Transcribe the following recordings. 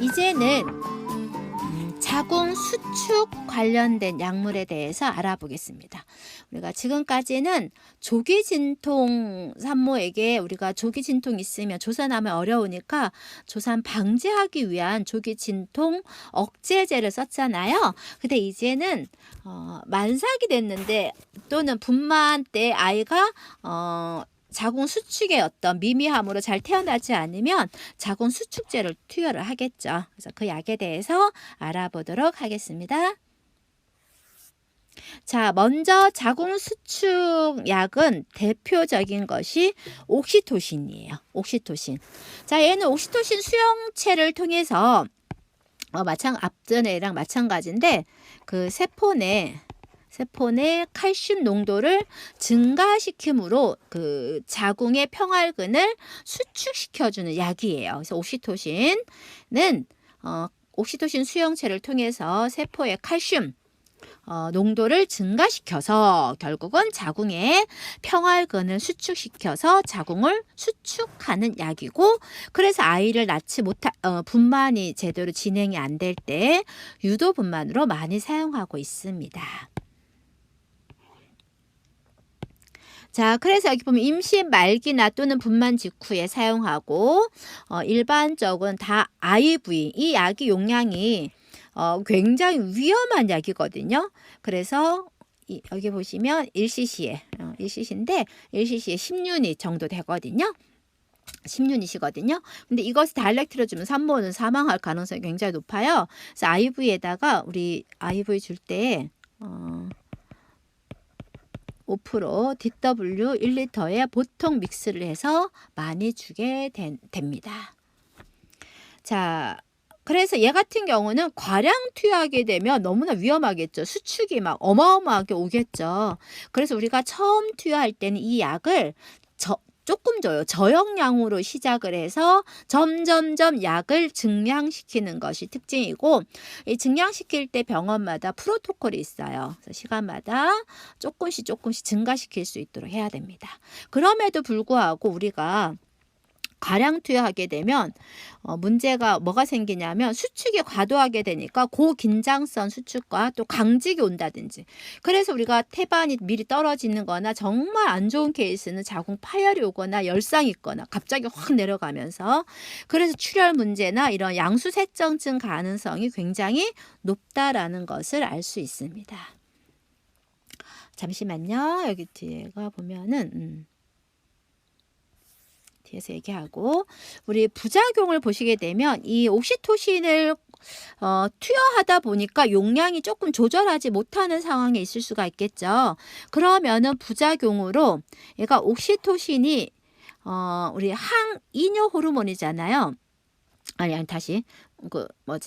이제는 자궁 수축 관련된 약물에 대해서 알아보겠습니다. 우리가 지금까지는 조기진통 산모에게 우리가 조기진통 있으면 조산하면 어려우니까 조산 방지하기 위한 조기진통 억제제를 썼잖아요. 근데 이제는 만삭이 됐는데 또는 분만 때 아이가 자궁 수축의 어떤 미미함으로 잘 태어나지 않으면 자궁 수축제를 투여를 하겠죠. 그래서 그 약에 대해서 알아보도록 하겠습니다. 자, 먼저 자궁 수축 약은 대표적인 것이 옥시토신이에요. 옥시토신. 자, 얘는 옥시토신 수용체를 통해서 앞전에랑 마찬가지인데 그 세포 내 칼슘 농도를 증가시킴으로 그 자궁의 평활근을 수축시켜주는 약이에요. 그래서 옥시토신은 옥시토신 수용체를 통해서 세포의 칼슘 농도를 증가시켜서 결국은 자궁의 평활근을 수축시켜서 자궁을 수축하는 약이고, 그래서 아이를 낳지 못한 분만이 제대로 진행이 안 될 때 유도 분만으로 많이 사용하고 있습니다. 자, 그래서 여기 보면 임신 말기나 또는 분만 직후에 사용하고 일반적으로는 다 IV, 이 약이 용량이 굉장히 위험한 약이거든요. 그래서 여기 보시면 1cc에 1cc인데 1cc에 10유닛 정도 되거든요. 10유닛이거든요. 근데 이것을 다이렉트로 주면 산모는 사망할 가능성이 굉장히 높아요. 그래서 IV에다가 우리 IV 줄 때 5% DW 1리터에 보통 믹스를 해서 많이 주게 됩니다. 자, 그래서 얘 같은 경우는 과량 투여하게 되면 너무나 위험하겠죠. 수축이 막 어마어마하게 오겠죠. 그래서 우리가 처음 투여할 때는 이 약을 조금 줘요. 저용량으로 시작을 해서 점점점 약을 증량시키는 것이 특징이고, 이 증량시킬 때 병원마다 프로토콜이 있어요. 그래서 시간마다 조금씩 증가시킬 수 있도록 해야 됩니다. 그럼에도 불구하고 우리가 과량 투여하게 되면 문제가 뭐가 생기냐면 수축이 과도하게 되니까 고긴장성 수축과 또 강직이 온다든지, 그래서 우리가 태반이 미리 떨어지는 거나 정말 안 좋은 케이스는 자궁 파열이 오거나 열상이 있거나 갑자기 확 내려가면서, 그래서 출혈 문제나 이런 양수색정증 가능성이 굉장히 높다라는 것을 알 수 있습니다. 잠시만요. 여기 뒤에가 보면은 뒤에서 얘기하고, 우리 부작용을 보시게 되면 이 옥시토신을 투여하다 보니까 용량이 조금 조절하지 못하는 상황에 있을 수가 있겠죠. 그러면은 부작용으로 얘가 옥시토신이 우리 항이뇨 호르몬이잖아요. 아니 다시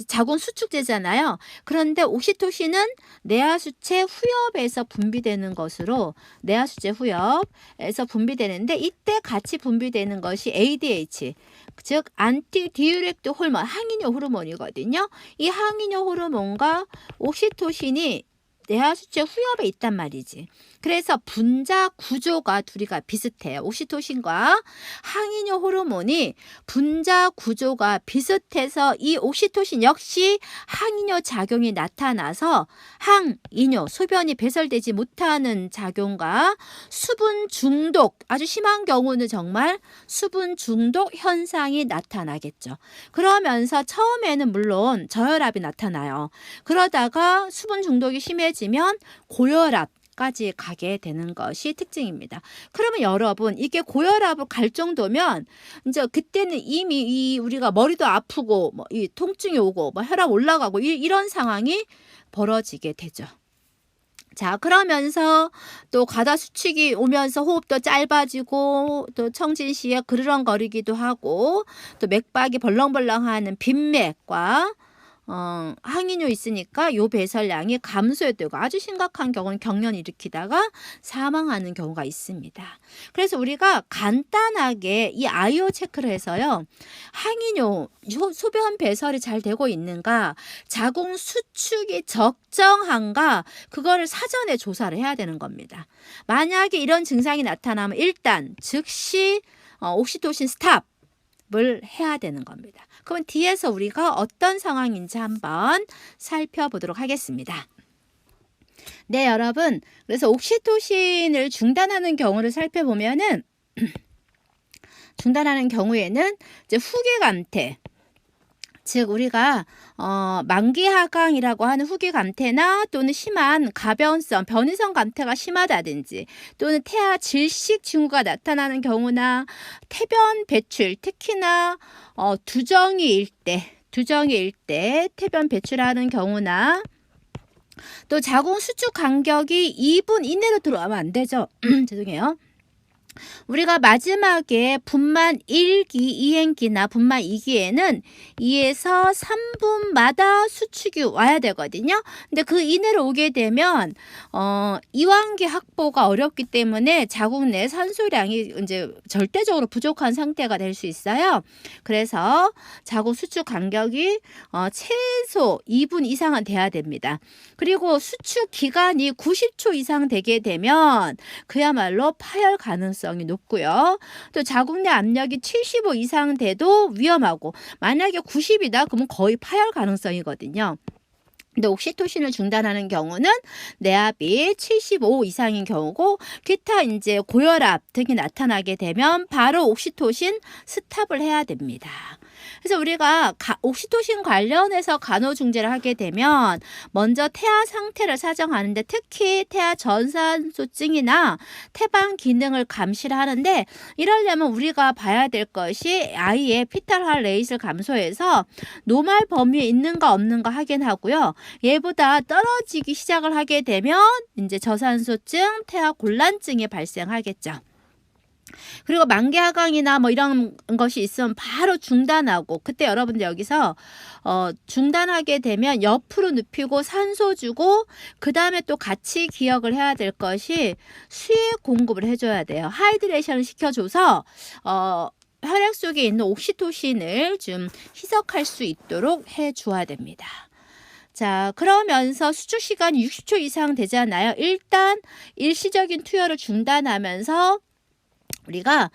자궁 수축제잖아요. 그런데 옥시토신은 내하수체 후엽에서 분비되는 것으로, 내하수체 후엽에서 분비되는데 이때 같이 분비되는 것이 ADH, 즉 안티디우렉틱 호르몬, 항이뇨 호르몬이거든요. 이 항이뇨 호르몬과 옥시토신이 내하수체 후엽에 있단 말이지. 그래서 분자 구조가 둘이가 비슷해요. 옥시토신과 항이뇨 호르몬이 분자 구조가 비슷해서 이 옥시토신 역시 항이뇨 작용이 나타나서 항이뇨, 소변이 배설되지 못하는 작용과 수분 중독, 아주 심한 경우는 정말 수분 중독 현상이 나타나겠죠. 그러면서 처음에는 물론 저혈압이 나타나요. 그러다가 수분 중독이 심해지면 고혈압까지 가게 되는 것이 특징입니다. 그러면 여러분, 이게 고혈압을 갈 정도면 이제 그때는 이미 우리가 머리도 아프고 이 통증이 오고 혈압 올라가고 이런 상황이 벌어지게 되죠. 자, 그러면서 또 과다 수축이 오면서 호흡도 짧아지고 또 청진시에 그르렁거리기도 하고 또 맥박이 벌렁벌렁하는 빈맥과 항이뇨 있으니까 요 배설량이 감소되고 아주 심각한 경우는 경련을 일으키다가 사망하는 경우가 있습니다. 그래서 우리가 간단하게 이 아이오 체크를 해서요, 항이뇨 소변 배설이 잘 되고 있는가, 자궁 수축이 적정한가, 그거를 사전에 조사를 해야 되는 겁니다. 만약에 이런 증상이 나타나면 일단 즉시 옥시토신 스탑, 을 해야 되는 겁니다. 그럼 뒤에서 우리가 어떤 상황인지 한번 살펴보도록 하겠습니다. 네, 여러분. 그래서 옥시토신을 중단하는 경우를 살펴보면은 중단하는 경우에는 이제 후기감퇴, 즉 우리가 만기하강이라고 하는 후기감퇴나 또는 심한 가변성, 변이성 감퇴가 심하다든지 또는 태아 질식 징후가 나타나는 경우나 태변 배출, 특히나 두정이일 때 태변 배출하는 경우나 또 자궁 수축 간격이 2분 이내로 들어가면 안 되죠. 죄송해요. 우리가 마지막에 분만 1기, 2행기나 분만 2기에는 2에서 3분마다 수축이 와야 되거든요. 근데 그 이내로 오게 되면 이완기 확보가 어렵기 때문에 자궁 내 산소량이 이제 절대적으로 부족한 상태가 될 수 있어요. 그래서 자궁 수축 간격이 최소 2분 이상은 돼야 됩니다. 그리고 수축 기간이 90초 이상 되게 되면 그야말로 파열 가능성이 높고요. 또 자궁 내 압력이 75 이상 돼도 위험하고 만약에 90이다 그러면 거의 파열 가능성이거든요. 근데 옥시토신을 중단하는 경우는 내압이 75 이상인 경우고 기타 이제 고혈압 등이 나타나게 되면 바로 옥시토신 스탑을 해야 됩니다. 그래서 우리가 옥시토신 관련해서 간호중재를 하게 되면 먼저 태아 상태를 사정하는데 특히 태아 전산소증이나 태방 기능을 감시를 하는데 이러려면 우리가 봐야 될 것이 아이의 피탈 레이트를 감소해서 노말 범위에 있는가 없는가 확인하고요. 얘보다 떨어지기 시작을 하게 되면 이제 저산소증, 태아 곤란증이 발생하겠죠. 그리고 만기하강이나 뭐 이런 것이 있으면 바로 중단하고 그때 여러분들 여기서 중단하게 되면 옆으로 눕히고 산소 주고 그 다음에 또 같이 기억을 해야 될 것이 수액 공급을 해줘야 돼요. 하이드레이션을 시켜줘서 혈액 속에 있는 옥시토신을 좀 희석할 수 있도록 해줘야 됩니다. 자, 그러면서 수축 시간이 60초 이상 되잖아요. 일단 일시적인 투여를 중단하면서 우리가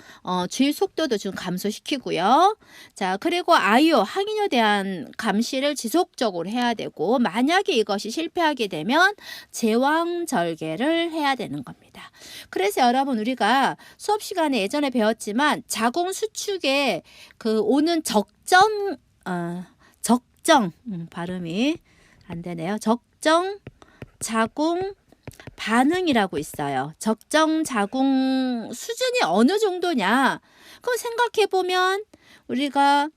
주입 속도도 좀 감소시키고요. 자, 그리고 아이오, 항이뇨에 대한 감시를 지속적으로 해야 되고 만약에 이것이 실패하게 되면 제왕절개를 해야 되는 겁니다. 그래서 여러분 우리가 수업 시간에 예전에 배웠지만 자궁 수축에 그 오는 발음이 안 되네요. 적정 자궁 반응이라고 있어요. 적정 자궁 수준이 어느 정도냐? 그럼 생각해 보면 우리가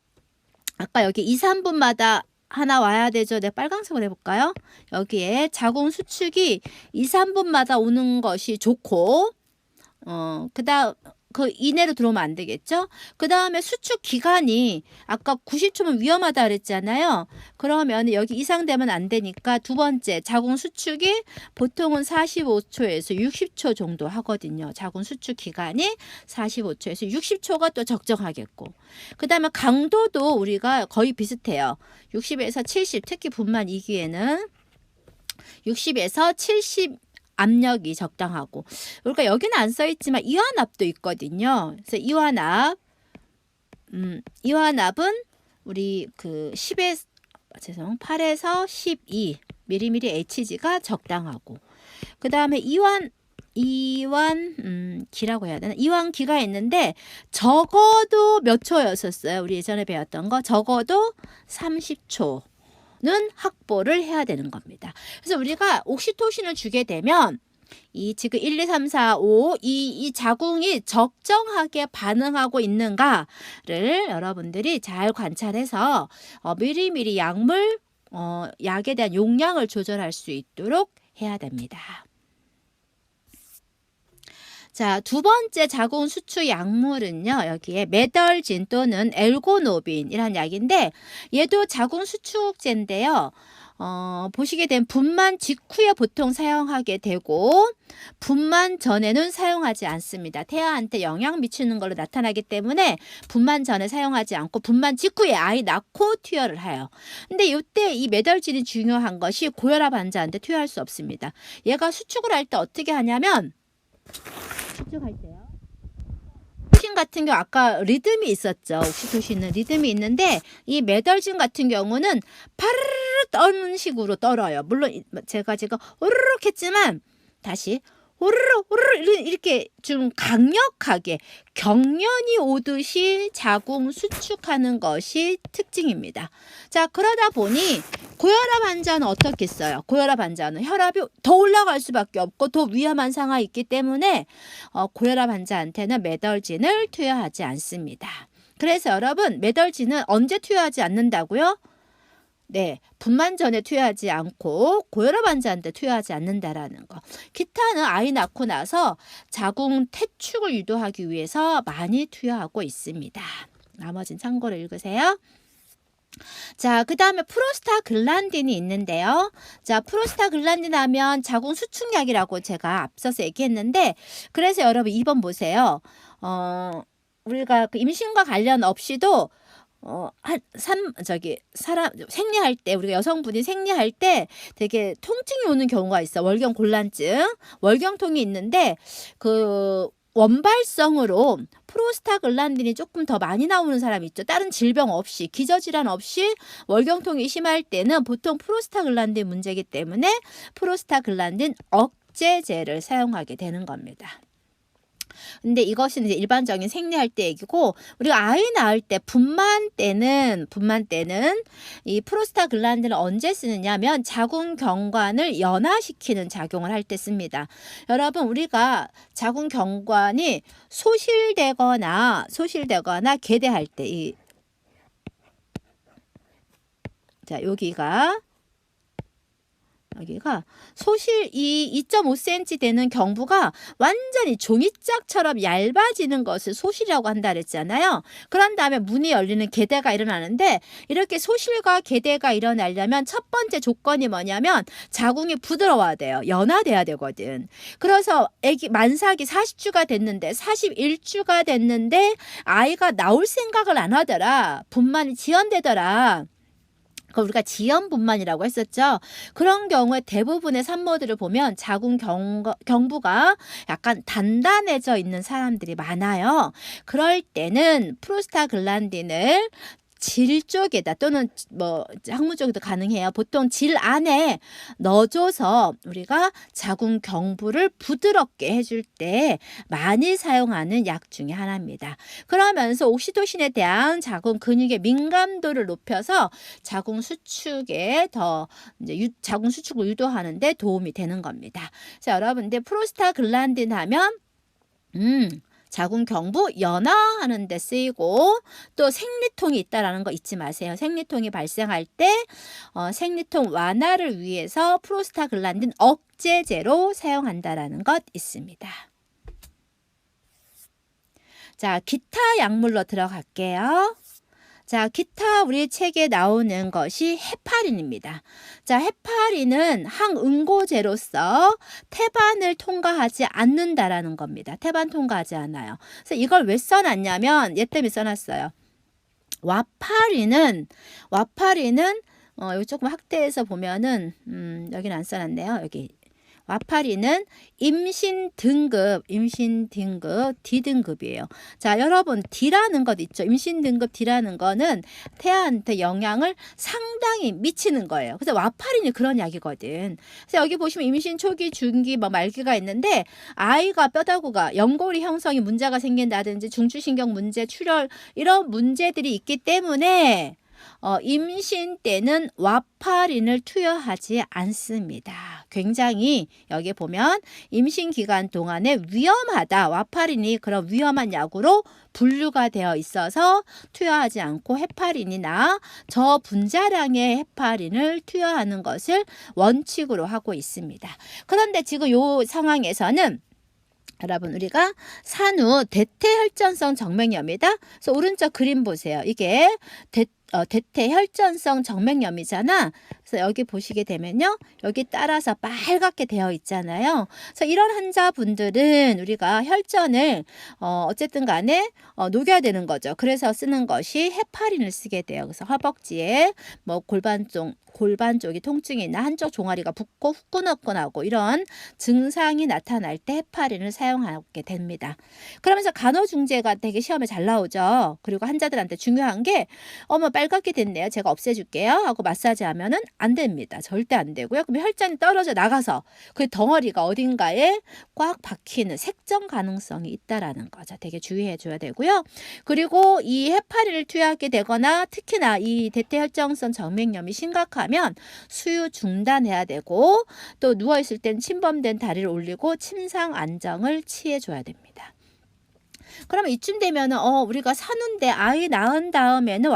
아까 여기 2, 3분마다 하나 와야 되죠. 내가 빨간색으로 해볼까요? 여기에 자궁 수축이 2, 3분마다 오는 것이 좋고 그다음 그 이내로 들어오면 안 되겠죠? 그 다음에 수축 기간이 아까 90초면 위험하다 그랬잖아요. 그러면 여기 이상 되면 안 되니까 두 번째 자궁 수축이 보통은 45초에서 60초 정도 하거든요. 자궁 수축 기간이 45초에서 60초가 또 적정하겠고 그 다음에 강도도 우리가 거의 비슷해요. 60에서 70 특히 분만 2기에는 60에서 70 압력이 적당하고 그러니까 여기는 안 써있지만 이완압도 있거든요. 그래서 이완압은 우리 그 8에서 12 mm Hg가 적당하고 그 다음에 기라고 해야 되나? 이완기가 있는데 적어도 몇 초였었어요. 우리 예전에 배웠던 거 적어도 30초 는 확보를 해야 되는 겁니다. 그래서 우리가 옥시토신을 주게 되면 이 지금 1, 2, 3, 4, 5 이 자궁이 적정하게 반응하고 있는가를 여러분들이 잘 관찰해서 미리미리 약에 대한 용량을 조절할 수 있도록 해야 됩니다. 자, 두 번째 자궁 수축 약물은요. 여기에 메덜진 또는 엘고노빈이라는 약인데 얘도 자궁 수축제인데요. 보시게 되면 분만 직후에 보통 사용하게 되고 분만 전에는 사용하지 않습니다. 태아한테 영향 미치는 걸로 나타나기 때문에 분만 전에 사용하지 않고 분만 직후에 아이 낳고 투여를 해요. 근데 이때 이 메덜진이 중요한 것이 고혈압 환자한테 투여할 수 없습니다. 얘가 수축을 할 때 어떻게 하냐면 수축할 때요. 메덜진 같은 경우 아까 리듬이 있었죠. 옥시토신은 리듬이 있는데 이 메덜진 같은 경우는 파르르 떠는 식으로 떨어요. 물론 제가 지금 오르륵 했지만 다시 오르륵 오르륵 이렇게 좀 강력하게 경련이 오듯이 자궁 수축하는 것이 특징입니다. 자, 그러다 보니 고혈압 환자는 어떻겠어요? 고혈압 환자는 혈압이 더 올라갈 수밖에 없고 더 위험한 상황이 있기 때문에 고혈압 환자한테는 메덜진을 투여하지 않습니다. 그래서 여러분, 메덜진은 언제 투여하지 않는다고요? 네, 분만 전에 투여하지 않고 고혈압 환자한테 투여하지 않는다라는 거. 기타는 아이 낳고 나서 자궁 태축을 유도하기 위해서 많이 투여하고 있습니다. 나머지는 참고로 읽으세요. 자, 그 다음에 프로스타글란딘이 있는데요. 자, 프로스타글란딘 하면 자궁 수축약이라고 제가 앞서서 얘기했는데, 그래서 여러분 2번 보세요. 우리가 그 임신과 관련 없이도 생리할 때, 우리가 여성분이 생리할 때 되게 통증이 오는 경우가 있어. 월경 곤란증, 월경통이 있는데, 그 원발성으로 프로스타글란딘이 조금 더 많이 나오는 사람이 있죠. 다른 질병 없이, 기저질환 없이 월경통이 심할 때는 보통 프로스타글란딘 문제이기 때문에 프로스타글란딘 억제제를 사용하게 되는 겁니다. 근데 이것은 이제 일반적인 생리할 때 얘기고, 우리가 아이 낳을 때 분만 때는 이 프로스타글란딘을 언제 쓰느냐면 자궁 경관을 연화시키는 작용을 할 때 씁니다. 여러분, 우리가 자궁 경관이 소실되거나 개대할 때 자, 여기가 소실 2.5cm 되는 경부가 완전히 종이짝처럼 얇아지는 것을 소실이라고 한다 그랬잖아요. 그런 다음에 문이 열리는 개대가 일어나는데, 이렇게 소실과 개대가 일어나려면 첫 번째 조건이 뭐냐면 자궁이 부드러워야 돼요. 연화돼야 되거든. 그래서 애기 만삭이 40주가 됐는데 41주가 됐는데 아이가 나올 생각을 안 하더라. 분만이 지연되더라. 우리가 지연분만이라고 했었죠. 그런 경우에 대부분의 산모들을 보면 자궁 경부가 약간 단단해져 있는 사람들이 많아요. 그럴 때는 프로스타글란딘을 질 쪽에다, 또는 뭐 항문 쪽에도 가능해요. 보통 질 안에 넣어줘서 우리가 자궁 경부를 부드럽게 해줄 때 많이 사용하는 약 중에 하나입니다. 그러면서 옥시토신에 대한 자궁 근육의 민감도를 높여서 자궁 수축에 더 이제 자궁 수축을 유도하는 데 도움이 되는 겁니다. 자, 여러분들 프로스타글란딘 하면 자궁 경부 연화하는 데 쓰이고, 또 생리통이 있다라는 거 잊지 마세요. 생리통이 발생할 때 생리통 완화를 위해서 프로스타글란딘 억제제로 사용한다라는 것 있습니다. 자, 기타 약물로 들어갈게요. 자, 기타 우리 책에 나오는 것이 헤파린입니다. 자, 헤파린은 항응고제로서 태반을 통과하지 않는다라는 겁니다. 태반 통과하지 않아요. 그래서 이걸 왜 써놨냐면 얘 때문에 써놨어요. 와파린은 여기 조금 확대해서 보면은 여기는 안 써놨네요. 여기 와파린은 임신 등급 D등급이에요. 자, 여러분 D라는 것 있죠. 임신 등급 D라는 거는 태아한테 영향을 상당히 미치는 거예요. 그래서 와파린이 그런 약이거든. 그래서 여기 보시면 임신 초기, 중기, 말기가 있는데, 아이가 뼈다구가 연골이 형성이 문제가 생긴다든지 중추신경 문제, 출혈 이런 문제들이 있기 때문에 임신 때는 와파린을 투여하지 않습니다. 굉장히 여기 보면 임신 기간 동안에 위험하다. 와파린이 그런 위험한 약으로 분류가 되어 있어서 투여하지 않고 헤파린이나 저분자량의 헤파린을 투여하는 것을 원칙으로 하고 있습니다. 그런데 지금 이 상황에서는 여러분, 우리가 산후 대퇴혈전성 정맥염이다. 그래서 오른쪽 그림 보세요. 이게 대퇴혈전성 정맥염이잖아. 그래서 여기 보시게 되면요. 여기 따라서 빨갛게 되어 있잖아요. 그래서 이런 환자분들은 우리가 혈전을 어쨌든 간에 녹여야 되는 거죠. 그래서 쓰는 것이 헤파린을 쓰게 돼요. 그래서 허벅지에 뭐 골반 쪽이 통증이 있나 한쪽 종아리가 붓고 후끈후끈하고 이런 증상이 나타날 때 헤파린을 사용하게 됩니다. 그러면서 간호중재가 되게 시험에 잘 나오죠. 그리고 환자들한테 중요한 게 어머 빨갛게 됐네요. 제가 없애줄게요 하고 마사지 하면은 안 됩니다. 절대 안 되고요. 그럼 혈전이 떨어져 나가서 그 덩어리가 어딘가에 꽉 박히는 색정 가능성이 있다라는 거죠. 되게 주의해 줘야 되고요. 그리고 이 헤파린을 투여하게 되거나 특히나 이 대퇴혈전성 정맥염이 심각하면 수유 중단해야 되고 또 누워있을 땐 침범된 다리를 올리고 침상 안정을 취해 줘야 됩니다. 그러면 이쯤 되면은 우리가 사는데 아이 낳은 다음에는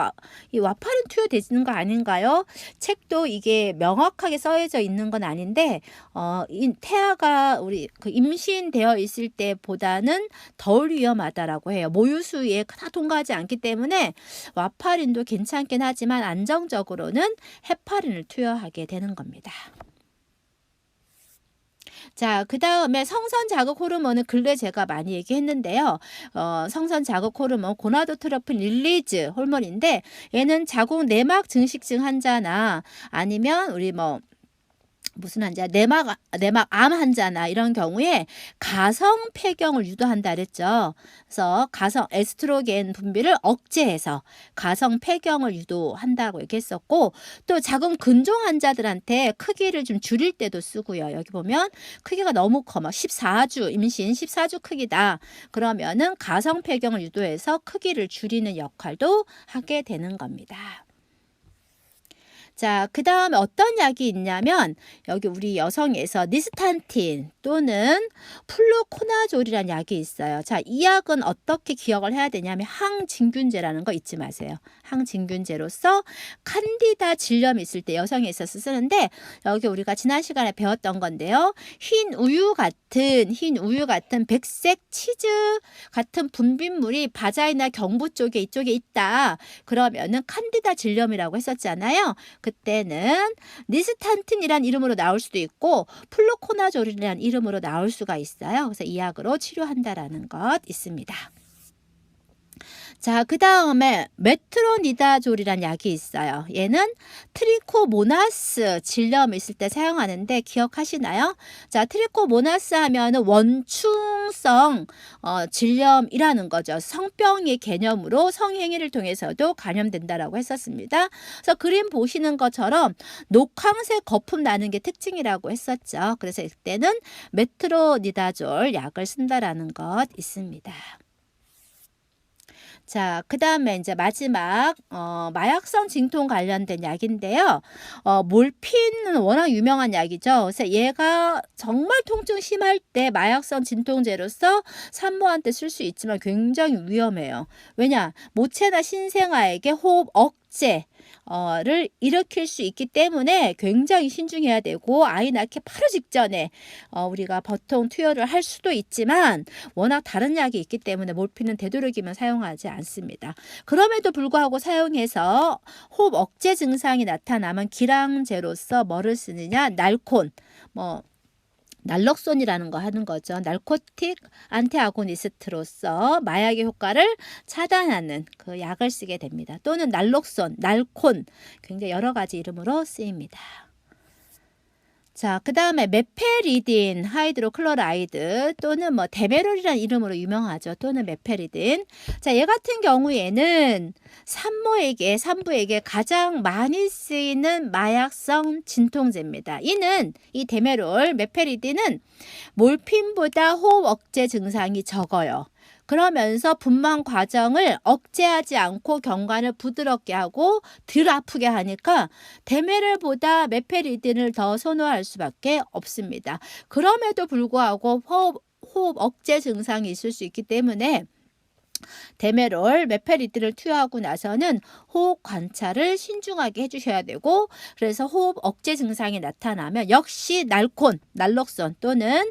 이 와파린 투여되는 거 아닌가요? 책도 이게 명확하게 써져 있는 건 아닌데 태아가 우리 그 임신되어 있을 때보다는 덜 위험하다라고 해요. 모유수유에 다 통과하지 않기 때문에 와파린도 괜찮긴 하지만 안정적으로는 헤파린을 투여하게 되는 겁니다. 자, 그 다음에 성선 자극 호르몬은 근래 제가 많이 얘기했는데요. 성선 자극 호르몬 고나도트로핀 릴리즈 호르몬인데 얘는 자궁 내막 증식증 환자나 아니면 우리 무슨 환자? 내막암 환자나 이런 경우에 가성 폐경을 유도한다 그랬죠. 그래서 가성 에스트로겐 분비를 억제해서 가성 폐경을 유도한다고 얘기했었고 또 자궁 근종 환자들한테 크기를 좀 줄일 때도 쓰고요. 여기 보면 크기가 너무 커. 막 14주 임신 14주 크기다. 그러면은 가성 폐경을 유도해서 크기를 줄이는 역할도 하게 되는 겁니다. 자, 그 다음에 어떤 약이 있냐면 여기 우리 여성에서 니스탄틴 또는 플루코나졸이라는 약이 있어요. 자, 이 약은 어떻게 기억을 해야 되냐면 항진균제라는 거 잊지 마세요. 항진균제로서 칸디다 질염이 있을 때 여성에 있어서 쓰는데 여기 우리가 지난 시간에 배웠던 건데요. 흰 우유 같은 백색 치즈 같은 분비물이 바자이나 경부 쪽에 이쪽에 있다. 그러면은 칸디다 질염이라고 했었잖아요. 그때는 니스탄틴이란 이름으로 나올 수도 있고 플루코나졸이라는 이름으로 나올 수가 있어요. 그래서 이 약으로 치료한다라는 것 있습니다. 자, 그 다음에 메트로니다졸이라는 약이 있어요. 얘는 트리코모나스 질염 있을 때 사용하는데 기억하시나요? 자, 트리코모나스 하면은 원충성 질염이라는 거죠. 성병의 개념으로 성행위를 통해서도 감염된다라고 했었습니다. 그래서 그림 보시는 것처럼 녹황색 거품 나는 게 특징이라고 했었죠. 그래서 이때는 메트로니다졸 약을 쓴다라는 것 있습니다. 자, 그 다음에 이제 마지막 마약성 진통 관련된 약인데요. 몰핀은 워낙 유명한 약이죠. 그래서 얘가 정말 통증 심할 때 마약성 진통제로서 산모한테 쓸 수 있지만 굉장히 위험해요. 왜냐? 모체나 신생아에게 호흡 억제를 일으킬 수 있기 때문에 굉장히 신중해야 되고 아이 낳기 바로 직전에 우리가 보통 투여를 할 수도 있지만 워낙 다른 약이 있기 때문에 몰핀은 되도록이면 사용하지 않습니다. 그럼에도 불구하고 사용해서 호흡 억제 증상이 나타나면 기량제로서 뭐를 쓰느냐? 날콘, 날록손이라는 거 하는 거죠. 날코틱 안티아고니스트로서 마약의 효과를 차단하는 그 약을 쓰게 됩니다. 또는 날록손, 날콘 굉장히 여러 가지 이름으로 쓰입니다. 자, 그 다음에 메페리딘 하이드로클로라이드 또는 데메롤이라는 이름으로 유명하죠. 또는 메페리딘. 자, 얘 같은 경우에는 산부에게 가장 많이 쓰이는 마약성 진통제입니다. 이 데메롤, 메페리딘은 몰핀보다 호흡 억제 증상이 적어요. 그러면서 분만 과정을 억제하지 않고 경관을 부드럽게 하고 덜 아프게 하니까 데메롤보다 메페리딘을 더 선호할 수밖에 없습니다. 그럼에도 불구하고 호흡 억제 증상이 있을 수 있기 때문에 데메롤, 메페리딘을 투여하고 나서는 호흡 관찰을 신중하게 해주셔야 되고 그래서 호흡 억제 증상이 나타나면 역시 날콘, 날록손 또는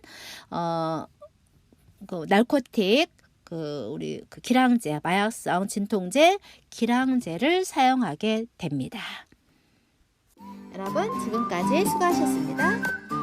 날코틱 우리 기량제, 마약성 진통제 기량제를 사용하게 됩니다. 여러분 지금까지 수고하셨습니다.